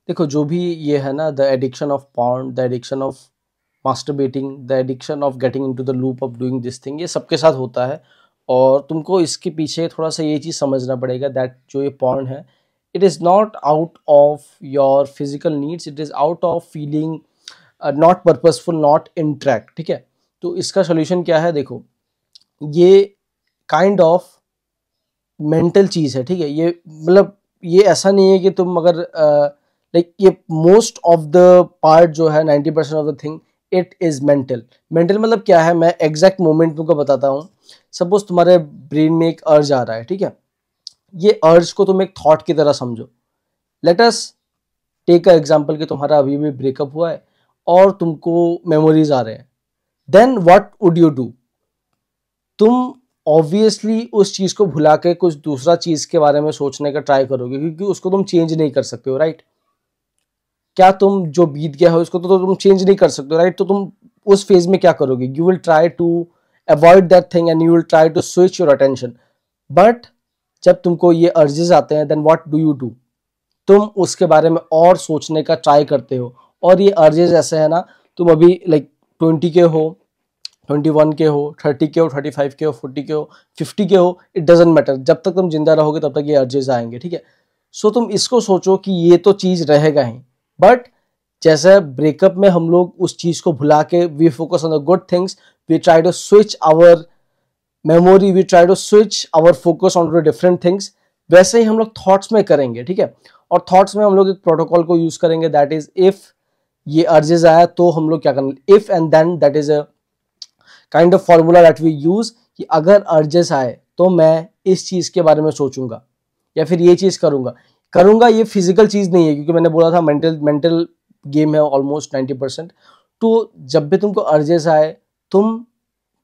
देखो जो भी ये है ना, the addiction of porn, the addiction of masturbating, the addiction of getting into the loop of doing this thing, ये सबके साथ होता है। और तुमको इसके पीछे थोड़ा सा ये चीज़ समझना पड़ेगा दैट जो ये पॉर्न है, it is not out of your physical needs, it is out of feeling not purposeful, not interact, ठीक है। तो इसका सोल्यूशन क्या है, देखो ये काइंड ऑफ मेंटल चीज़ है, ठीक है। ये मतलब ये ऐसा नहीं है कि तुम अगर लाइक ये मोस्ट ऑफ द पार्ट जो है 90% of the thing it is mental. Mental मतलब क्या है, मैं एग्जैक्ट मोमेंट तुमको बताता हूँ। सपोज तुम्हारे ब्रेन में एक अर्ज आ रहा है, ठीक है। ये अर्ज को तुम एक थॉट की तरह समझो। Let us take a example कि तुम्हारा अभी भी ब्रेकअप हुआ है और तुमको मेमोरीज आ रहे हैं। Then what would you do? तुम ऑब्वियसली उस चीज को भुला के कुछ दूसरा चीज के बारे में सोचने का ट्राई करोगे, क्योंकि उसको तुम चेंज नहीं कर सकते हो, राइट। क्या तुम जो बीत गया हो उसको तो तुम चेंज नहीं कर सकते हो, राइट। तो तुम उस फेज में क्या करोगे, you will try to avoid that thing and you will try to switch your attention. But जब तुमको ये अर्जेस आते हैं, then what do you do? तुम उसके बारे में और सोचने का ट्राई करते हो। और ये अर्जेस ऐसे है ना, तुम अभी लाइक 20 के हो, 21 के हो, 30 के हो, 35 के हो, 40 के हो, 50 के हो, इट डजेंट मैटर। जब तक तुम जिंदा रहोगे तब तक ये अर्जेस आएंगे, ठीक है। सो तुम इसको सोचो कि ये तो चीज रहेगा ही, बट जैसे ब्रेकअप में हम लोग उस चीज को भुला के we focus on the good things, we try to switch our memory, we try to switch our focus on to different things. वैसे ही हम लोग थॉट्स में करेंगे, ठीक है। और थॉट्स में हम लोग एक प्रोटोकॉल को यूज करेंगे, दैट इज इफ ये अर्जेस आया तो हम लोग क्या करेंगे, if and then, that is a kind of formula that we use कि अगर अर्जेस आए तो मैं इस चीज के बारे में सोचूंगा या फिर ये चीज करूंगा। करूंगा ये फिजिकल चीज नहीं है, क्योंकि मैंने बोला था मेंटल मेंटल गेम है ऑलमोस्ट 90%। तो जब भी तुमको अर्जेस आए, तुम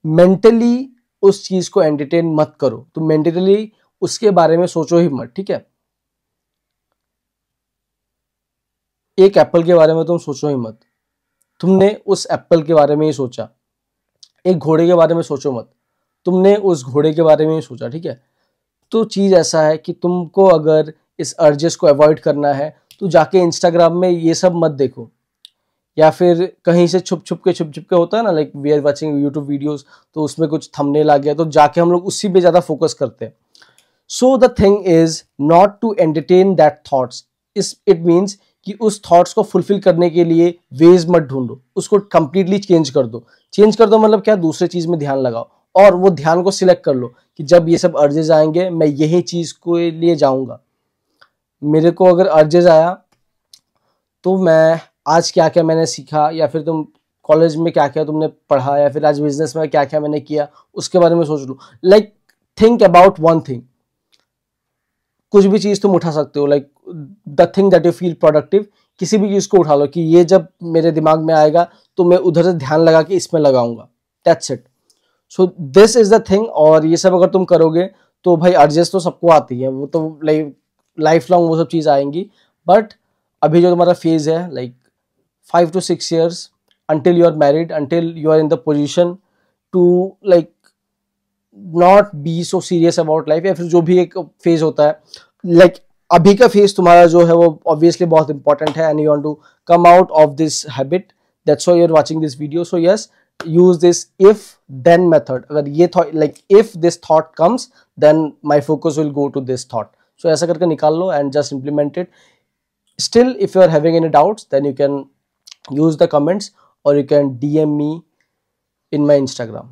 मेंटली उस चीज को एंटरटेन मत करो, तुम मेंटली उसके बारे में सोचो ही मत, ठीक है। एक एप्पल के बारे में तुम सोचो ही मत, तुमने उस एप्पल के बारे में ही सोचा। एक घोड़े के बारे में सोचो मत, तुमने उस घोड़े के बारे में ही सोचा, ठीक है। तो चीज़ ऐसा है कि तुमको अगर इस अर्जेस को अवॉइड करना है तो जाके इंस्टाग्राम में ये सब मत देखो, या फिर कहीं से छुप छुप के होता है ना, like we are watching YouTube videos, तो उसमें कुछ थंबनेल आ गया तो जाके हम लोग उसी पे ज़्यादा फोकस करते हैं। So the thing is not to entertain that thoughts, is it means कि उस थॉट्स को फुलफिल करने के लिए वेज मत ढूंढो, उसको कंप्लीटली चेंज कर दो। चेंज कर दो मतलब क्या, दूसरे चीज में ध्यान लगाओ और वो ध्यान को सिलेक्ट कर लो कि जब ये सब अर्जेज आएंगे मैं यही चीज को लिए जाऊंगा। मेरे को अगर अर्जेज आया तो मैं आज क्या क्या मैंने सीखा, या फिर तुम कॉलेज में क्या क्या तुमने पढ़ा, या फिर आज बिजनेस में क्या क्या मैंने किया, उसके बारे में सोच लो। Like think about one thing, कुछ भी चीज तुम उठा सकते हो, like the thing that you feel productive, किसी भी चीज को उठा लो कि ये जब मेरे दिमाग में आएगा तो मैं उधर से ध्यान लगा के इसमें लगाऊंगा, that's it. So this is the thing. और ये सब अगर तुम करोगे तो भाई एडजस्ट तो सबको आती है, वो तो लाइक लाइफ लॉन्ग वो सब चीज आएंगी। बट अभी जो तुम्हारा फेज है like 5 to 6 years until you are married, until you are in the position to like not be so serious about life, या फिर जो भी एक फेज होता है, लाइक अभी का फेज तुम्हारा जो है वो ऑब्वियसली बहुत इंपॉर्टेंट है and you want to come out of this habit, that's why you are watching this video. So yes, use this if then method. अगर ये like if this thought comes then my focus will go to this thought. So ऐसा करके निकाल लो and just implement it. Still, if you are having any doubts, then you can use the comments or you can DM me in my Instagram.